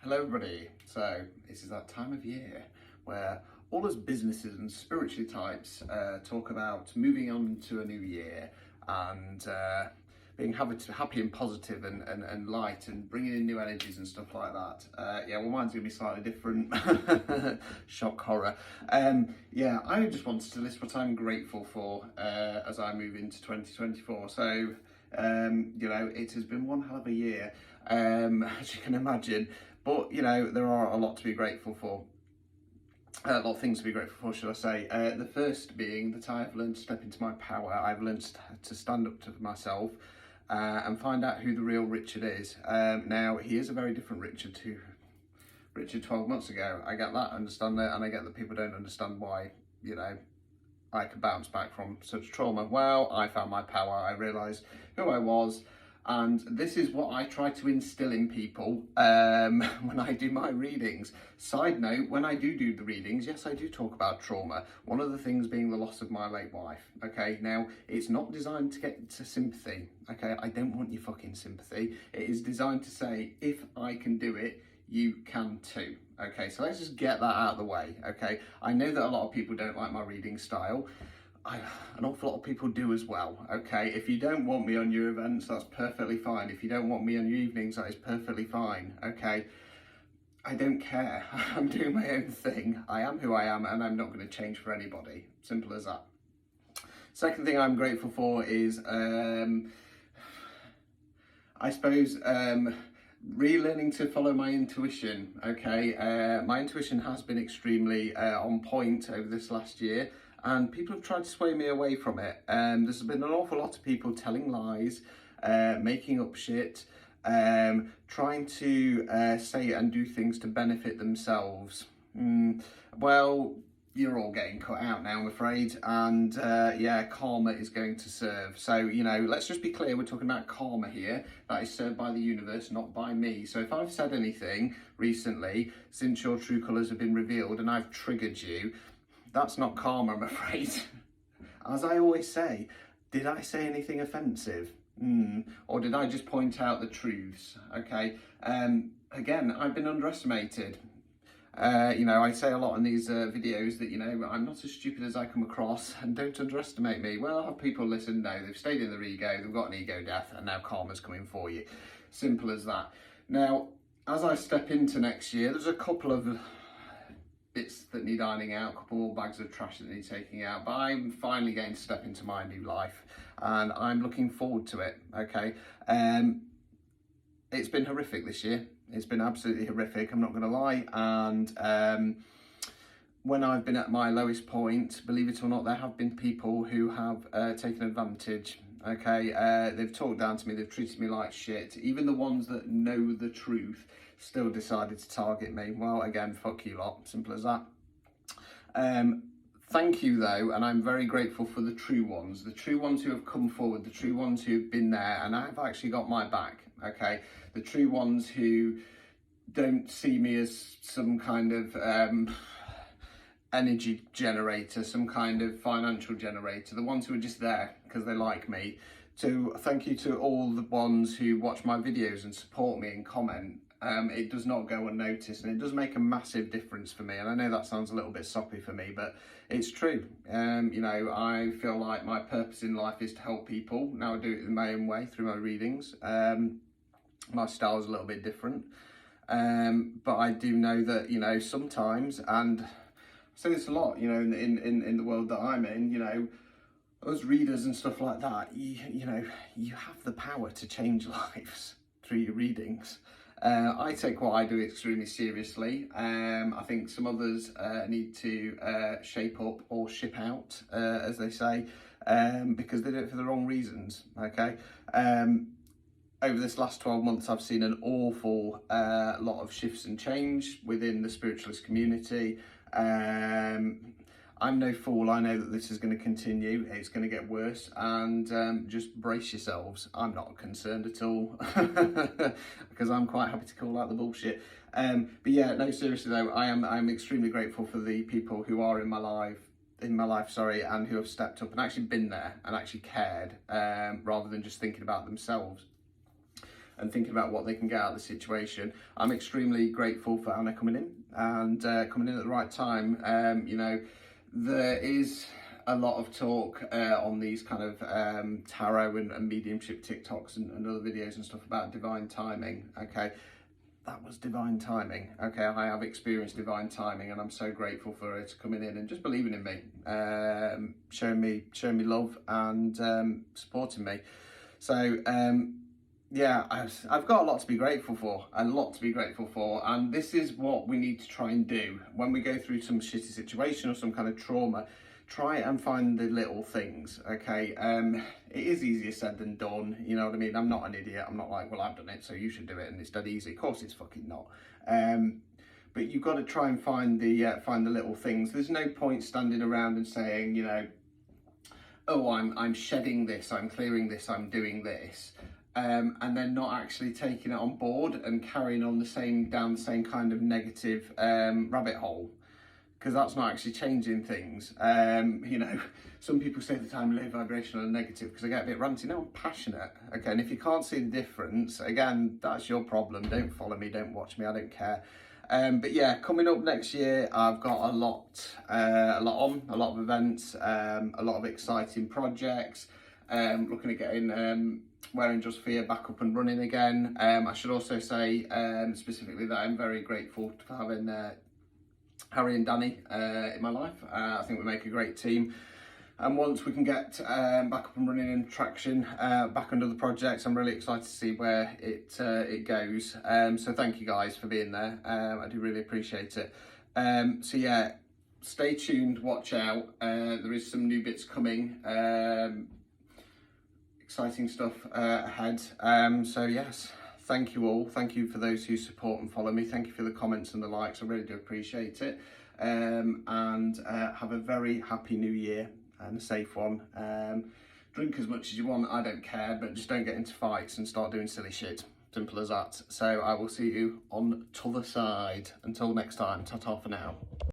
Hello everybody. So this is that time of year where all us businesses and spiritually types talk about moving on to a new year and being happy and positive and light and bringing in new energies and stuff like that. Yeah, well, mine's gonna be slightly different. Shock horror. Yeah, I just wanted to list what I'm grateful for as I move into 2024. So you know, it has been one hell of a year, as you can imagine. But, you know, there are a lot to be grateful for. A lot of things to be grateful for, should I say. The first being that I've learned to step into my power. I've learned to stand up to myself and find out who the real Richard is. Now, he is a very different Richard to Richard 12 months ago. I get that, understand that, and I get that people don't understand why, you know, I could bounce back from such trauma. Well, I found my power. I realised who I was. And this is what I try to instill in people when I do my readings. Side note, when I do the readings, yes, I do talk about trauma. One of the things being the loss of my late wife. Okay, now it's not designed to get to sympathy. Okay, I don't want your fucking sympathy. It is designed to say, if I can do it, you can too. Okay, so let's just get that out of the way. Okay, I know that a lot of people don't like my reading style. An awful lot of people do as well. Okay, if you don't want me on your events, that's perfectly fine. If you don't want me on your evenings, that is perfectly fine. Okay, I don't care. I'm doing my own thing. I am who I am, and I'm not going to change for anybody. Simple as that. Second thing I'm grateful for is, I suppose, relearning to follow my intuition. Okay, my intuition has been extremely on point over this last year. And people have tried to sway me away from it. There's been an awful lot of people telling lies, making up shit, trying to say and do things to benefit themselves. Well, you're all getting cut out now, I'm afraid. And yeah, karma is going to serve. So, you know, let's just be clear, we're talking about karma here. That is served by the universe, not by me. So if I've said anything recently, since your true colours have been revealed and I've triggered you, that's not karma, I'm afraid. As I always say, did I say anything offensive? Or did I just point out the truths? Okay. Again, I've been underestimated. You know, I say a lot in these videos that, you know, I'm not as stupid as I come across and don't underestimate me. Well, have people listened? No, they've stayed in their ego, they've got an ego death, and now karma's coming for you. Simple as that. Now, as I step into next year, there's a couple of bits that need ironing out, a couple more bags of trash that need taking out, but I'm finally getting to step into my new life and I'm looking forward to it. Okay, it's been horrific this year. It's been absolutely horrific, I'm not going to lie. And when I've been at my lowest point, believe it or not, there have been people who have taken advantage. Okay, they've talked down to me, they've treated me like shit. Even the ones that know the truth still decided to target me. Well, again, fuck you lot, simple as that. Thank you though, and I'm very grateful for the true ones who have come forward, the true ones who've been there, and I've actually got my back. Okay, the true ones who don't see me as some kind of energy generator, some kind of financial generator, the ones who are just there because they like me. So thank you to all the ones who watch my videos and support me and comment. It does not go unnoticed, and it does make a massive difference for me. And I know that sounds a little bit soppy for me, but it's true. You know, I feel like my purpose in life is to help people. Now I do it in my own way through my readings. My style is a little bit different, but I do know that, you know, sometimes, and I say this a lot, you know, in the world that I'm in, you know, us readers and stuff like that, you know, you have the power to change lives through your readings. I take what I do extremely seriously. I think some others need to shape up or ship out, as they say, because they do it for the wrong reasons. Okay. Over this last 12 months, I've seen an awful lot of shifts and change within the spiritualist community. I'm no fool, I know that this is going to continue, it's going to get worse, and just brace yourselves. I'm not concerned at all, because I'm quite happy to call out the bullshit. But yeah, no, seriously though, I'm extremely grateful for the people who are in my life, and who have stepped up and actually been there and actually cared, rather than just thinking about themselves. and thinking about what they can get out of the situation. I'm extremely grateful for Anna coming in and coming in at the right time. You know, there is a lot of talk on these kind of tarot and mediumship TikToks and other videos and stuff about divine timing. Okay, that was divine timing. Okay, I have experienced divine timing, and I'm so grateful for her to coming in and just believing in me, showing me love and supporting me. So yeah, I've got a lot to be grateful for, and this is what we need to try and do when we go through some shitty situation or some kind of trauma. Try and find the little things, okay? It is easier said than done, you know what I mean? I'm not an idiot. I'm not like, well, I've done it, so you should do it, and it's dead easy. Of course, it's fucking not. But you've got to try and find the little things. There's no point standing around and saying, you know, oh, I'm shedding this, I'm clearing this, I'm doing this, and then not actually taking it on board and carrying on down the same kind of negative rabbit hole. Because that's not actually changing things. You know, some people say that I'm low vibrational and negative because I get a bit ranty. No, I'm passionate. Okay, and if you can't see the difference, again, that's your problem. Don't follow me, don't watch me, I don't care. But yeah, coming up next year, I've got a lot of events, a lot of exciting projects. Looking at getting Wearing Just Fear back up and running again. I should also say specifically that I'm very grateful for having Harry and Danny in my life. I think we make a great team, and once we can get back up and running in traction, back under the projects, I'm really excited to see where it goes. So thank you guys for being there. I do really appreciate it. So yeah, stay tuned, watch out. There is some new bits coming, exciting stuff ahead. So yes, thank you all. Thank you for those who support and follow me. Thank you for the comments and the likes. I really do appreciate it. And have a very happy new year and a safe one. Drink as much as you want, I don't care, but just don't get into fights and start doing silly shit. Simple as that. So I will see you on t'other side. Until next time, ta-ta for now.